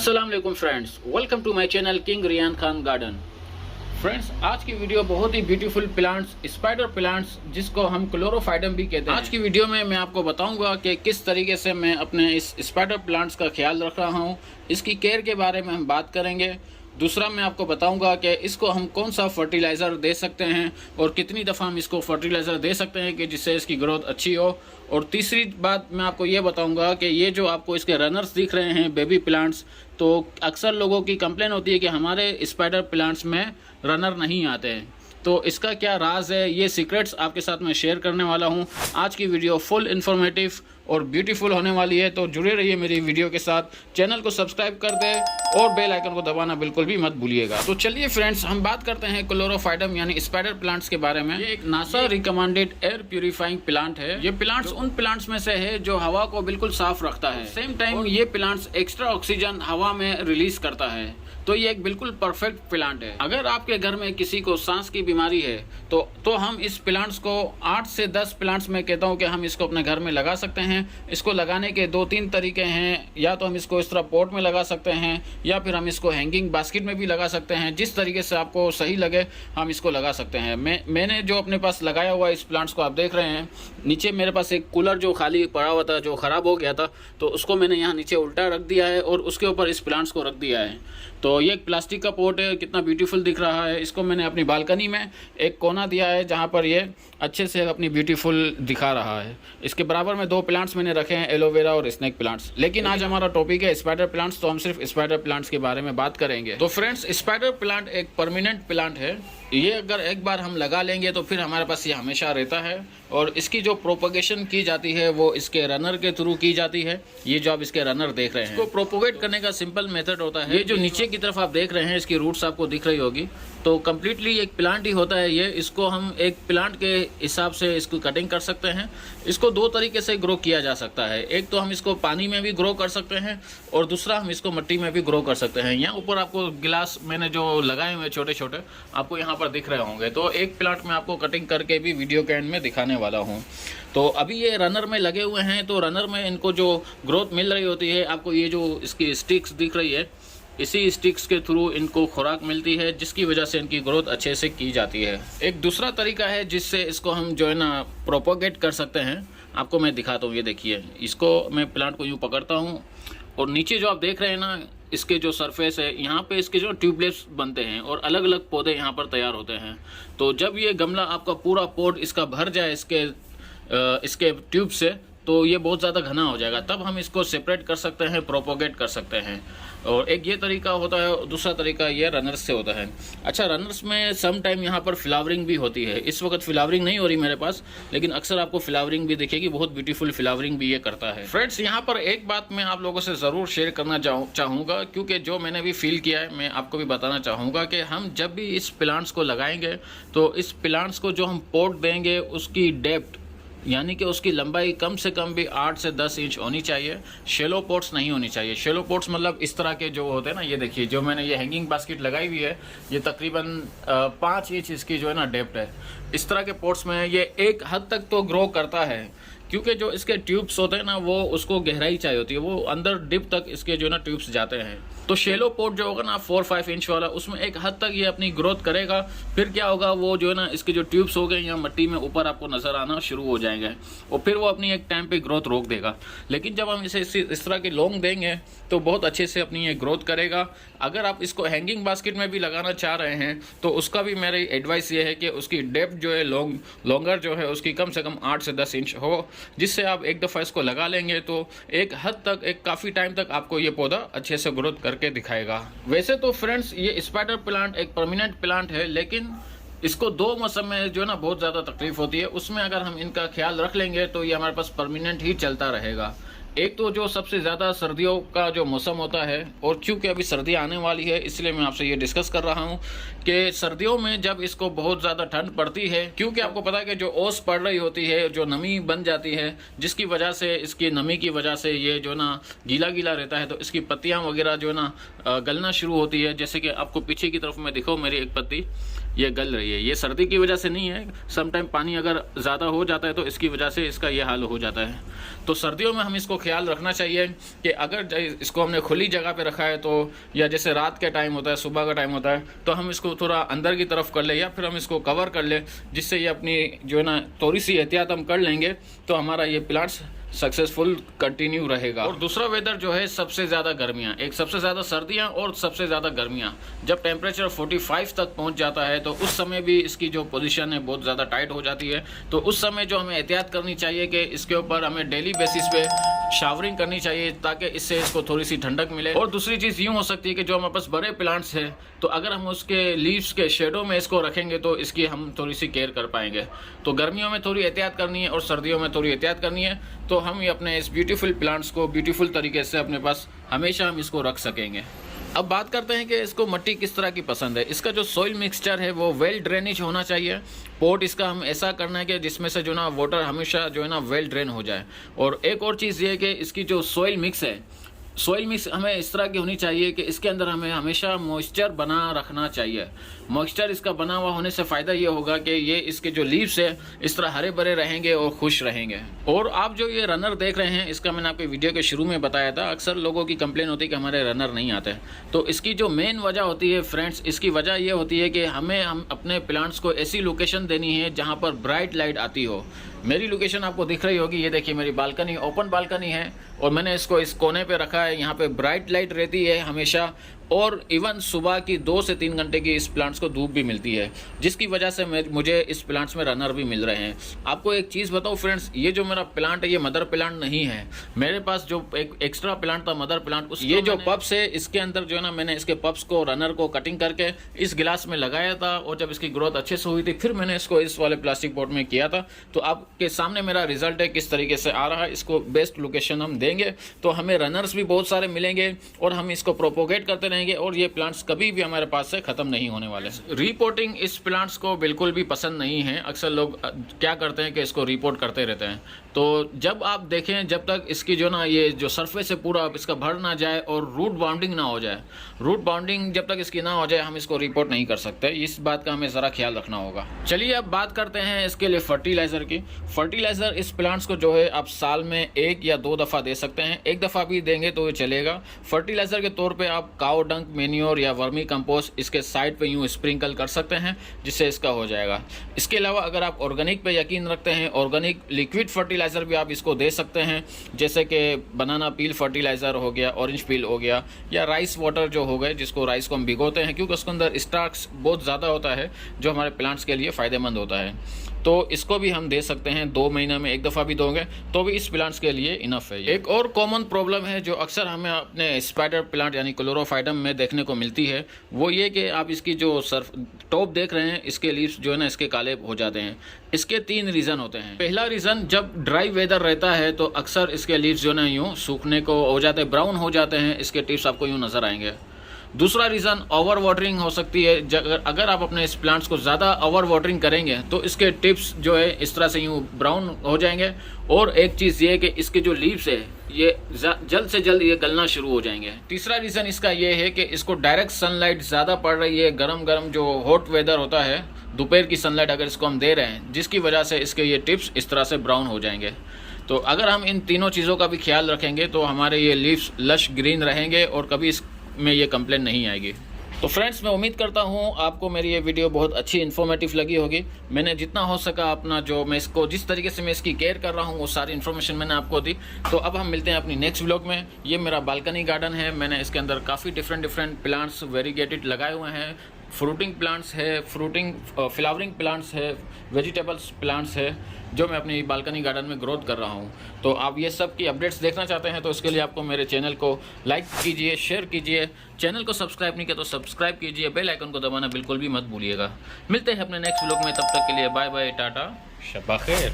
अस्सलाम वालेकुम friends, welcome to my channel king Riyan Khan garden. Friends, आज की वीडियो बहुत ही ब्यूटीफुल प्लांट्स, स्पाइडर प्लांट्स, जिसको हम क्लोरोफाइडम भी कहते हैं। आज की वीडियो में मैं आपको बताऊंगा कि किस तरीके से मैं अपने इस स्पाइडर प्लांट्स का ख्याल रख रहा हूं। इसकी केयर के बारे में हम बात करेंगे। दूसरा, मैं आपको बताऊंगा कि इसको हम कौन सा फर्टिलाइज़र दे सकते हैं और कितनी दफ़ा हम इसको फर्टिलाइज़र दे सकते हैं कि जिससे इसकी ग्रोथ अच्छी हो। और तीसरी बात मैं आपको ये बताऊंगा कि ये जो आपको इसके रनर्स दिख रहे हैं, बेबी प्लांट्स, तो अक्सर लोगों की कंप्लेन होती है कि हमारे स्पाइडर प्लांट्स में रनर नहीं आते हैं। तो इसका क्या राज है, ये सीक्रेट्स आपके साथ मैं शेयर करने वाला हूँ। आज की वीडियो फुल इन्फॉर्मेटिव और ब्यूटीफुल होने वाली है, तो जुड़े रहिए मेरी वीडियो के साथ। चैनल को सब्सक्राइब कर दें और बेल आइकन को दबाना बिल्कुल भी मत भूलिएगा। तो चलिए फ्रेंड्स, हम बात करते हैं क्लोरोफाइडम यानी स्पाइडर प्लांट्स के बारे में। ये एक NASA recommended air purifying plant है। ये प्लांट्स उन प्लांट्स में से है जो हवा को बिल्कुल साफ रखता है। सेम टाइम ये प्लांट्स एक्स्ट्रा ऑक्सीजन हवा में रिलीज करता है। तो ये एक बिल्कुल परफेक्ट प्लांट है। अगर आपके घर में किसी को सांस की बीमारी है तो हम इस प्लांट्स को 8 से 10 प्लांट्स में कहता हूँ कि हम इसको अपने घर में लगा सकते हैं। इसको लगाने के 2-3 तरीके हैं। या तो हम इसको इस तरह पॉट में लगा सकते हैं या फिर हम इसको हैंगिंग बास्केट में भी लगा सकते हैं। जिस तरीके से आपको सही लगे हम इसको लगा सकते हैं। मैंने जो अपने पास लगाया हुआ इस प्लांट्स को आप देख रहे हैं, नीचे मेरे पास एक कूलर जो खाली पड़ा हुआ था, जो ख़राब हो गया था, तो उसको मैंने यहाँ नीचे उल्टा रख दिया है और उसके ऊपर इस प्लांट्स को रख दिया है। तो ये एक प्लास्टिक का पॉट है, कितना ब्यूटीफुल दिख रहा है। इसको मैंने अपनी बालकनी में एक कोना दिया है जहाँ पर ये अच्छे से अपनी ब्यूटीफुल दिखा रहा है। इसके बराबर में 2 प्लांट्स मैंने रखे हैं, एलोवेरा और स्नेक प्लांट्स। लेकिन आज हमारा टॉपिक है स्पाइडर प्लांट्स, तो हम सिर्फ स्पाइडर प्लांट्स के बारे में बात करेंगे। तो फ्रेंड्स, स्पाइडर प्लांट एक परमानेंट प्लांट है। ये अगर एक बार हम लगा लेंगे तो फिर हमारे पास ये हमेशा रहता है। और इसकी जो प्रोपोगेशन की जाती है वो इसके रनर के थ्रू की जाती है। ये जो आप इसके रनर देख रहे हैं, इसको प्रोपोगेट करने का सिंपल मेथड होता है। ये जो नीचे की तरफ आप देख रहे हैं, इसकी रूट्स आपको दिख रही होगी, तो कम्प्लीटली एक प्लांट ही होता है ये। इसको हम एक प्लांट के हिसाब से इसको कटिंग कर सकते हैं। इसको 2 तरीके से ग्रो किया जा सकता है। एक तो हम इसको पानी में भी ग्रो कर सकते हैं और दूसरा हम इसको मिट्टी में भी ग्रो कर सकते हैं। यहाँ ऊपर आपको गिलास मैंने जो लगाए हुए छोटे छोटे आपको यहाँ पर दिख रहे होंगे। तो एक प्लांट में आपको कटिंग करके भी वीडियो के एंड में दिखाने वाला हूँ। तो अभी ये रनर में लगे हुए हैं, तो रनर में इनको जो ग्रोथ मिल रही होती है, आपको ये जो इसकी स्टिक्स दिख रही है, इसी स्टिक्स के थ्रू इनको खुराक मिलती है, जिसकी वजह से इनकी ग्रोथ अच्छे से की जाती है। एक दूसरा तरीका है जिससे इसको हम जो है ना प्रोपोगेट कर सकते हैं, आपको मैं दिखाता हूँ। ये देखिए, इसको मैं प्लांट को यूँ पकड़ता हूँ और नीचे जो आप देख रहे हैं ना, इसके जो सरफेस है, यहाँ पे इसके जो ट्यूबलेट्स बनते हैं और अलग अलग पौधे यहाँ पर तैयार होते हैं। तो जब ये गमला आपका पूरा पॉट इसका भर जाए इसके ट्यूब से, तो ये बहुत ज़्यादा घना हो जाएगा, तब हम इसको सेपरेट कर सकते हैं, प्रोपोगेट कर सकते हैं। और एक ये तरीका होता है, दूसरा तरीका ये रनर्स से होता है। अच्छा, रनर्स में सम टाइम यहाँ पर फ्लावरिंग भी होती है। इस वक्त फ्लावरिंग नहीं हो रही मेरे पास, लेकिन अक्सर आपको फ्लावरिंग भी दिखेगी, बहुत ब्यूटीफुल फ्लावरिंग भी ये करता है। फ्रेंड्स, यहाँ पर एक बात मैं आप लोगों से ज़रूर शेयर करना चाहूँगा, क्योंकि जो मैंने भी फील किया है मैं आपको भी बताना चाहूँगा कि हम जब भी इस प्लांट्स को लगाएंगे तो इस प्लांट्स को जो हम पॉट देंगे उसकी डेप्थ यानी कि उसकी लंबाई कम से कम भी 8 से 10 इंच होनी चाहिए। शेलो पॉट्स नहीं होनी चाहिए। शेलो पॉट्स मतलब इस तरह के जो होते हैं ना, ये देखिए जो मैंने ये हैंगिंग बास्केट लगाई हुई है, ये तकरीबन 5 इंच इसकी जो है ना डेप्थ है। इस तरह के पॉट्स में ये एक हद तक तो ग्रो करता है, क्योंकि जो इसके ट्यूब्स होते हैं ना, वो उसको गहराई चाहिए होती है, वो अंदर डिप तक इसके जो है ना ट्यूब्स जाते हैं। तो शेलो पॉट जो होगा ना 4-5 इंच वाला, उसमें एक हद तक ये अपनी ग्रोथ करेगा। फिर क्या होगा, वो जो है ना इसके जो ट्यूब्स हो गए यहाँ मिट्टी में ऊपर आपको नज़र आना शुरू हो जाएंगे और फिर वो अपनी एक टाइम पे ग्रोथ रोक देगा। लेकिन जब हम इसे इस तरह के लॉन्ग देंगे तो बहुत अच्छे से अपनी ये ग्रोथ करेगा। अगर आप इसको हैंगिंग बास्केट में भी लगाना चाह रहे हैं तो उसका भी मेरी एडवाइस ये है कि उसकी डेप्थ जो है लॉन्गर जो है उसकी कम से कम 8 से 10 इंच हो, जिससे आप एक दफ़ा इसको लगा लेंगे तो एक हद तक, एक काफ़ी टाइम तक आपको ये पौधा अच्छे से ग्रोथ करके दिखाएगा। वैसे तो फ्रेंड्स, ये स्पाइडर प्लांट एक परमानेंट प्लांट है, लेकिन इसको 2 मौसम में जो है ना बहुत ज़्यादा तकलीफ होती है। उसमें अगर हम इनका ख्याल रख लेंगे तो ये हमारे पास परमानेंट ही चलता रहेगा। एक तो जो सबसे ज़्यादा सर्दियों का जो मौसम होता है, और चूँकि अभी सर्दी आने वाली है इसलिए मैं आपसे ये डिस्कस कर रहा हूँ कि सर्दियों में जब इसको बहुत ज़्यादा ठंड पड़ती है, क्योंकि आपको पता है कि जो ओस पड़ रही होती है, जो नमी बन जाती है, जिसकी वजह से, इसकी नमी की वजह से ये जो ना गीला गीला रहता है, तो इसकी पत्तियाँ वगैरह जो ना गलना शुरू होती है। जैसे कि आपको पीछे की तरफ में दिखो, मेरी एक पत्ती ये गल रही है। ये सर्दी की वजह से नहीं है, सम टाइम पानी अगर ज़्यादा हो जाता है तो इसकी वजह से इसका ये हाल हो जाता है। तो सर्दियों में हम इसको ख्याल रखना चाहिए कि अगर इसको हमने खुली जगह पे रखा है तो, या जैसे रात के टाइम होता है, सुबह का टाइम होता है, तो हम इसको थोड़ा अंदर की तरफ कर ले या फिर हम इसको कवर कर ले, जिससे ये अपनी जो है ना थोड़ी सी एहतियात हम कर लेंगे तो हमारा ये प्लांट्स सक्सेसफुल कंटिन्यू रहेगा। और दूसरा वेदर जो है सबसे ज़्यादा गर्मियाँ, एक सबसे ज़्यादा सर्दियाँ और सबसे ज़्यादा गर्मियाँ। जब टेम्परेचर 45 तक पहुंच जाता है तो उस समय भी इसकी जो पोजीशन है बहुत ज़्यादा टाइट हो जाती है। तो उस समय जो हमें एहतियात करनी चाहिए कि इसके ऊपर हमें डेली बेसिस पे शावरिंग करनी चाहिए ताकि इससे इसको थोड़ी सी ठंडक मिले। और दूसरी चीज़ यूँ हो सकती है कि जो हमारे पास बड़े प्लांट्स हैं तो अगर हम उसके लीव्स के शेडो में इसको रखेंगे तो इसकी हम थोड़ी सी केयर कर पाएंगे। तो गर्मियों में थोड़ी एहतियात करनी है और सर्दियों में थोड़ी एहतियात करनी है, तो हम ये अपने इस ब्यूटीफुल प्लांट्स को ब्यूटीफुल तरीके से अपने पास हमेशा हम इसको रख सकेंगे। अब बात करते हैं कि इसको मिट्टी किस तरह की पसंद है। इसका जो सॉइल मिक्सचर है वो वेल ड्रेनेज होना चाहिए। पोट इसका हम ऐसा करना है कि जिसमें से जो ना वाटर हमेशा जो है ना वेल ड्रेन हो जाए। और एक और चीज़ ये है कि इसकी जो सॉइल मिक्स है, सॉइल मिक्स हमें इस तरह की होनी चाहिए कि इसके अंदर हमें हमेशा मॉइस्चर बना रखना चाहिए। मॉइस्चर इसका बना हुआ होने से फ़ायदा ये होगा कि ये इसके जो लीव्स है इस तरह हरे भरे रहेंगे और खुश रहेंगे। और आप जो ये रनर देख रहे हैं, इसका मैंने आपको वीडियो के शुरू में बताया था, अक्सर लोगों की कंप्लेन होती है कि हमारे रनर नहीं आते। तो इसकी जो मेन वजह होती है फ्रेंड्स, इसकी वजह ये होती है कि हम अपने प्लांट्स को ऐसी लोकेशन देनी है जहाँ पर ब्राइट लाइट आती हो। मेरी लोकेशन आपको दिख रही होगी, ये देखिए मेरी बालकनी, ओपन बालकनी है और मैंने इसको इस कोने पे रखा है। यहाँ पे ब्राइट लाइट रहती है हमेशा और इवन सुबह की 2 से 3 घंटे की इस प्लांट्स को धूप भी मिलती है, जिसकी वजह से मुझे इस प्लांट्स में रनर भी मिल रहे हैं। आपको एक चीज़ बताऊँ फ्रेंड्स, ये जो मेरा प्लांट है ये मदर प्लांट नहीं है। मेरे पास जो एक एक्स्ट्रा प्लांट था मदर प्लांट, ये जो पप्स है इसके अंदर जो है ना मैंने इसके पप्स को, रनर को कटिंग करके इस गिलास में लगाया था और जब इसकी ग्रोथ अच्छे से हुई थी फिर मैंने इसको इस वाले प्लास्टिक पॉट में किया था। तो आपके सामने मेरा रिजल्ट है किस तरीके से आ रहा है। इसको बेस्ट लोकेशन हम देंगे तो हमें रनर्स भी बहुत सारे मिलेंगे और हम इसको प्रोपोगेट करते रहेंगे और ये प्लांट्स कभी भी हमारे पास से खत्म नहीं होने वाले। रिपोर्टिंग इस प्लांट्स को बिल्कुल भी पसंद नहीं है। अक्सर लोग क्या करते हैं कि इसको रिपोर्ट करते रहते हैं। तो जब आप देखें, जब तक इसकी जो ना ये जो सरफेस है पूरा इसका भर ना जाए और रूट बाउंडिंग ना हो जाए, रूट बाउंडिंग जब तक इसकी ना हो जाए हम इसको रिपोर्ट नहीं कर सकते। इस बात का हमें ज़रा ख्याल रखना होगा। चलिए अब बात करते हैं इसके लिए फर्टिलाइज़र की। फर्टिलाइज़र इस प्लांट्स को जो है आप साल में 1 या 2 दफ़ा दे सकते हैं। 1 दफ़ा भी देंगे तो ये चलेगा। फर्टिलाइज़र के तौर पे आप काऊ डंक, मैन्योर या वर्मी कंपोस्ट इसके साइड पे यूँ स्प्रिंकल कर सकते हैं, जिससे इसका हो जाएगा। इसके अलावा अगर आप ऑर्गेनिक पे यकीन रखते हैं, ऑर्गेनिक लिक्विड फर्टिलाइज़र भी आप इसको दे सकते हैं, जैसे कि बनाना पील फर्टिलाइज़र हो गया, ऑरेंज पील हो गया, या राइस वाटर जो हो गए, जिसको राइस को हम भिगोते हैं क्योंकि उसके अंदर स्टार्च बहुत ज़्यादा होता है जो हमारे प्लांट्स के लिए फ़ायदेमंद होता है। तो इसको भी हम दे सकते हैं। 2 महीने में 1 दफ़ा भी दोगे तो भी इस प्लांट्स के लिए इनफ है। एक और कॉमन प्रॉब्लम है जो अक्सर हमें अपने स्पाइडर प्लांट यानी क्लोरोफाइडम में देखने को मिलती है, वो ये कि आप इसकी जो टॉप देख रहे हैं, इसके लीव्स जो है ना इसके काले हो जाते हैं। इसके 3 रीज़न होते हैं। पहला रीज़न, जब ड्राई वेदर रहता है तो अक्सर इसके लीव्स जो है ना यूँ सूखने को हो जाते हैं, ब्राउन हो जाते हैं, इसके टिप्स आपको यूँ नज़र आएंगे। दूसरा रीज़न ओवर वाटरिंग हो सकती है। अगर आप अपने इस प्लांट्स को ज़्यादा ओवर वाटरिंग करेंगे तो इसके टिप्स जो है इस तरह से यूँ ब्राउन हो जाएंगे। और एक चीज़ ये है कि इसके जो लीव्स है ये जल्द से जल्द ये गलना शुरू हो जाएंगे। तीसरा रीज़न इसका ये है कि इसको डायरेक्ट सनलाइट ज़्यादा पड़ रही है, गरम जो हॉट वेदर होता है, दोपहर की सनलाइट अगर इसको हम दे रहे हैं, जिसकी वजह से इसके ये टिप्स इस तरह से ब्राउन हो जाएंगे। तो अगर हम इन तीनों चीज़ों का भी ख्याल रखेंगे तो हमारे ये लीव्स लश ग्रीन रहेंगे और कभी में ये कंप्लेन नहीं आएगी। तो फ्रेंड्स, मैं उम्मीद करता हूँ आपको मेरी ये वीडियो बहुत अच्छी इन्फॉर्मेटिव लगी होगी। मैंने जितना हो सका अपना जो मैं इसको जिस तरीके से मैं इसकी केयर कर रहा हूँ वो सारी इन्फॉर्मेशन मैंने आपको दी। तो अब हम मिलते हैं अपनी नेक्स्ट व्लॉग में। ये मेरा बालकनी गार्डन है। मैंने इसके अंदर काफ़ी डिफरेंट प्लांट्स वेरीगेटेड लगाए हुए हैं। फ्रूटिंग प्लांट्स है, फ्लावरिंग प्लांट्स है, वेजिटेबल्स प्लांट्स है, जो मैं अपनी बालकनी गार्डन में ग्रोथ कर रहा हूँ। तो आप ये सब की अपडेट्स देखना चाहते हैं तो इसके लिए आपको मेरे चैनल को लाइक कीजिए, शेयर कीजिए, चैनल को सब्सक्राइब नहीं किया तो सब्सक्राइब कीजिए, बेल आइकन को दबाना बिल्कुल भी मत भूलिएगा। मिलते हैं अपने नेक्स्ट व्लॉग में, तब तक के लिए बाय बाय, टाटा, शब्बा खैर।